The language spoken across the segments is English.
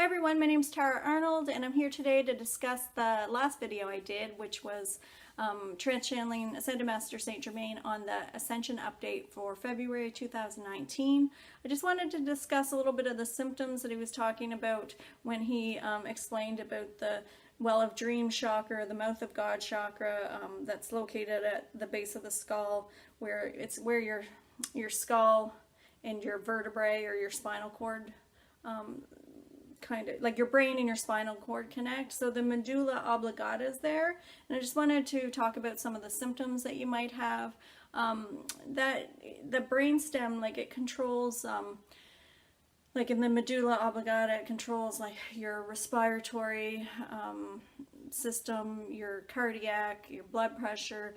everyone, my name is Arnold, and I'm here today to discuss the last video I did, which was Trance-channeling Ascended Master Saint Germain on the Ascension update for February 2019. I just wanted to discuss a little bit of the symptoms that he was talking about when he explained about the Well of Dream chakra, the Mouth of God chakra, that's located at the base of the skull, where it's where your skull and your vertebrae or your spinal cord kind of like your brain and your spinal cord connect. So the medulla oblongata is there, and I just wanted to talk about some of the symptoms that you might have. That the brainstem, like it controls, like in the medulla oblongata, it controls like your respiratory system, your cardiac, your blood pressure,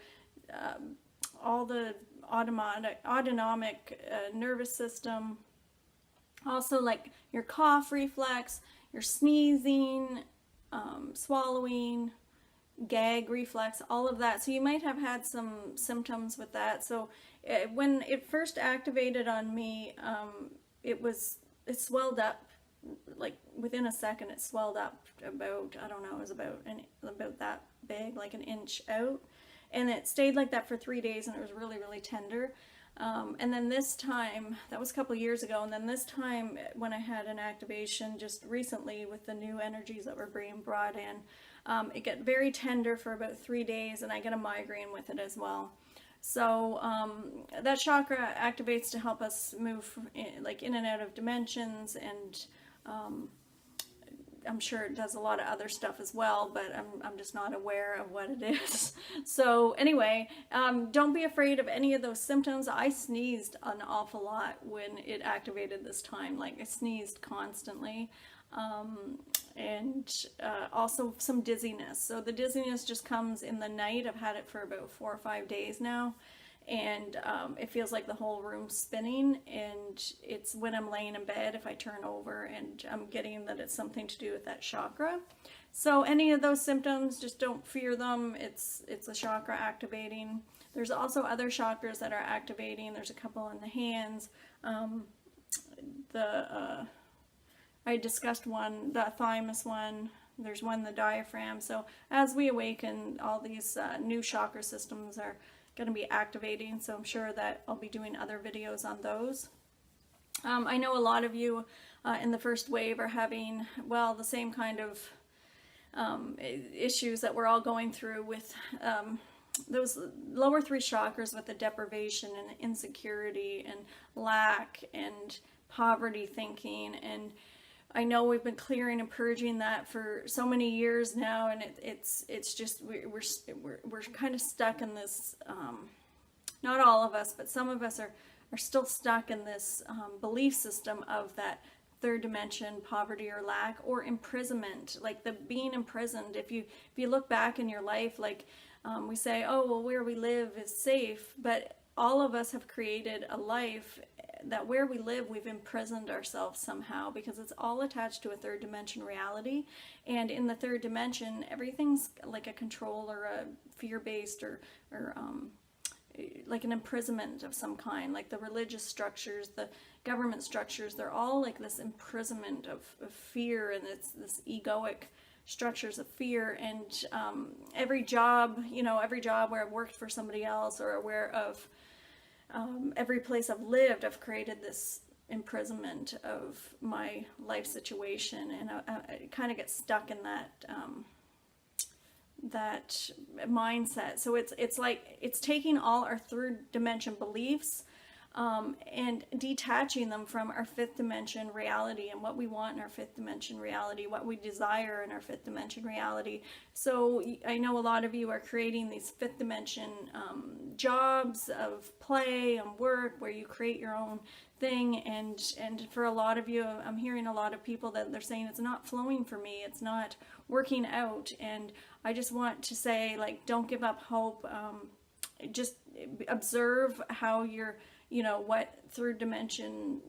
all the autonomic nervous system. Also, like your cough reflex, your sneezing, swallowing, gag reflex, all of that. So you might have had some symptoms with that. So when it first activated on me, it swelled up, like within a second. It swelled up about, I don't know, it was about that big, like an inch out, and it stayed like that for 3 days, and it was really, really tender. And then this time, that was a couple years ago, and then this time when I had an activation just recently with the new energies that were being brought in, it got very tender for about 3 days, and I get a migraine with it as well. So that chakra activates to help us move like in and out of dimensions, and I'm sure it does a lot of other stuff as well, but I'm just not aware of what it is. So anyway, don't be afraid of any of those symptoms. I sneezed an awful lot when it activated this time. Like I sneezed constantly, and also some dizziness. So the dizziness just comes in the night. I've had it for about 4 or 5 days now. And it feels like the whole room's spinning, and it's when I'm laying in bed if I turn over, and I'm getting that it's something to do with that chakra. So any of those symptoms, just don't fear them. It's a chakra activating. There's also other chakras that are activating. There's a couple in the hands. I discussed one, the thymus one. There's one, the diaphragm. So as we awaken, all these new chakra systems are going to be activating, so I'm sure that I'll be doing other videos on those. I know a lot of you in the first wave are having, well, the same kind of issues that we're all going through with those lower 3 chakras, with the deprivation and insecurity and lack and poverty thinking. And I know we've been clearing and purging that for so many years now, and it's just we're kind of stuck in this. Not all of us, but some of us are still stuck in this belief system of that third dimension, poverty or lack, or imprisonment, like the being imprisoned. If you look back in your life, like we say, oh well, where we live is safe, but all of us have created a life that where we live, we've imprisoned ourselves somehow, because it's all attached to a third dimension reality. And in the third dimension, everything's like a control or a fear-based or like an imprisonment of some kind. Like the religious structures, the government structures, they're all like this imprisonment of fear, and it's this egoic structures of fear. And every job, every job where I've worked for somebody else, or aware of every place I've lived, I've created this imprisonment of my life situation, and I kind of get stuck in that mindset. So it's like it's taking all our third dimension beliefs and detaching them from our fifth dimension reality, and what we want in our fifth dimension reality, what we desire in our fifth dimension reality. So I know a lot of you are creating these fifth dimension jobs of play and work, where you create your own thing, and for a lot of you, I'm hearing a lot of people that they're saying it's not flowing for me, it's not working out. And I just want to say, like, don't give up hope. Just observe how you're, what third dimension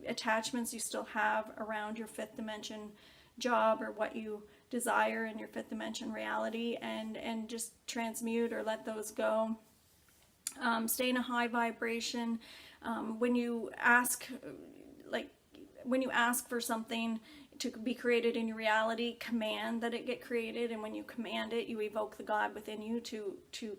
attachments you still have around your fifth dimension job, or what you desire in your fifth dimension reality, and just transmute or let those go. Stay in a high vibration. When you ask for something, to be created in your reality, command that it get created, and when you command it, you evoke the God within you to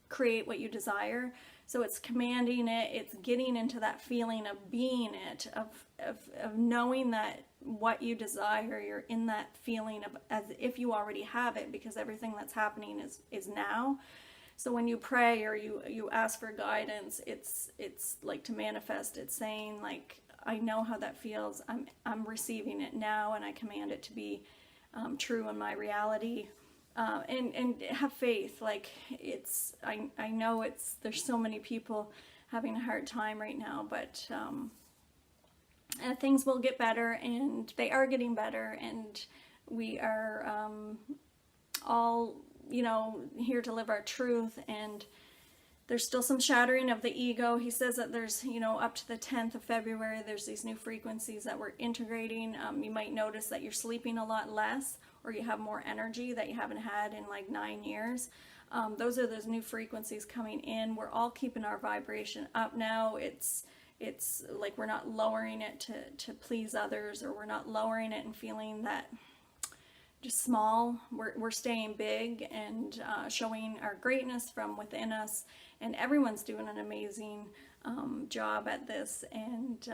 create what you desire. So it's commanding it, it's getting into that feeling of being it, of knowing that what you desire, you're in that feeling of as if you already have it, because everything that's happening is now. So when you pray or you ask for guidance, it's like to manifest. It's saying like, I know how that feels. I'm receiving it now, and I command it to be true in my reality. And have faith. Like I know there's so many people having a hard time right now, but things will get better, and they are getting better, and we are all, here to live our truth. And there's still some shattering of the ego. He says that there's, up to the 10th of February, there's these new frequencies that we're integrating. You might notice that you're sleeping a lot less, or you have more energy that you haven't had in like 9 years. Those are those new frequencies coming in. We're all keeping our vibration up now. It's like we're not lowering it to please others, or we're not lowering it and feeling that just small. We're staying big and showing our greatness from within us, and everyone's doing an amazing job at this. And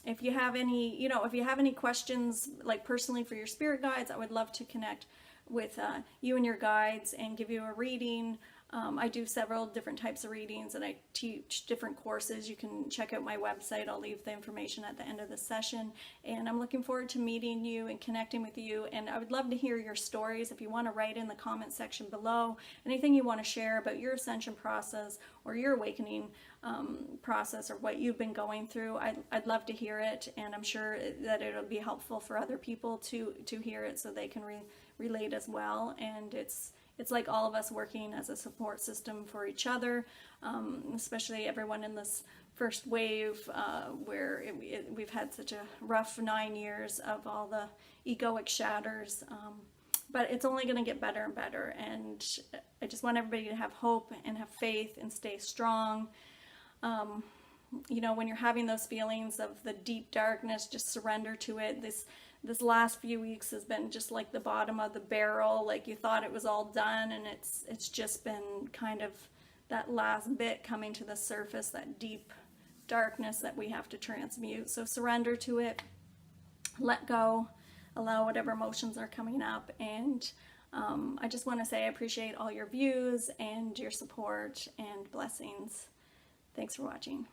if you have any questions, like personally for your spirit guides, I would love to connect with you and your guides and give you a reading. I do several different types of readings, and I teach different courses. You can check out my website. I'll leave the information at the end of the session. And I'm looking forward to meeting you and connecting with you. And I would love to hear your stories. If you want to write in the comment section below anything you want to share about your ascension process or your awakening process, or what you've been going through, I'd love to hear it. And I'm sure that it'll be helpful for other people to hear it, so they can relate as well. And it's like all of us working as a support system for each other, especially everyone in this first wave, where we've had such a rough 9 years of all the egoic shatters. But it's only going to get better and better. And I just want everybody to have hope and have faith and stay strong. When you're having those feelings of the deep darkness, just surrender to it. This last few weeks has been just like the bottom of the barrel. Like you thought it was all done, and it's just been kind of that last bit coming to the surface, that deep darkness that we have to transmute. So surrender to it, let go, allow whatever emotions are coming up. And I just want to say I appreciate all your views and your support, and blessings. Thanks for watching.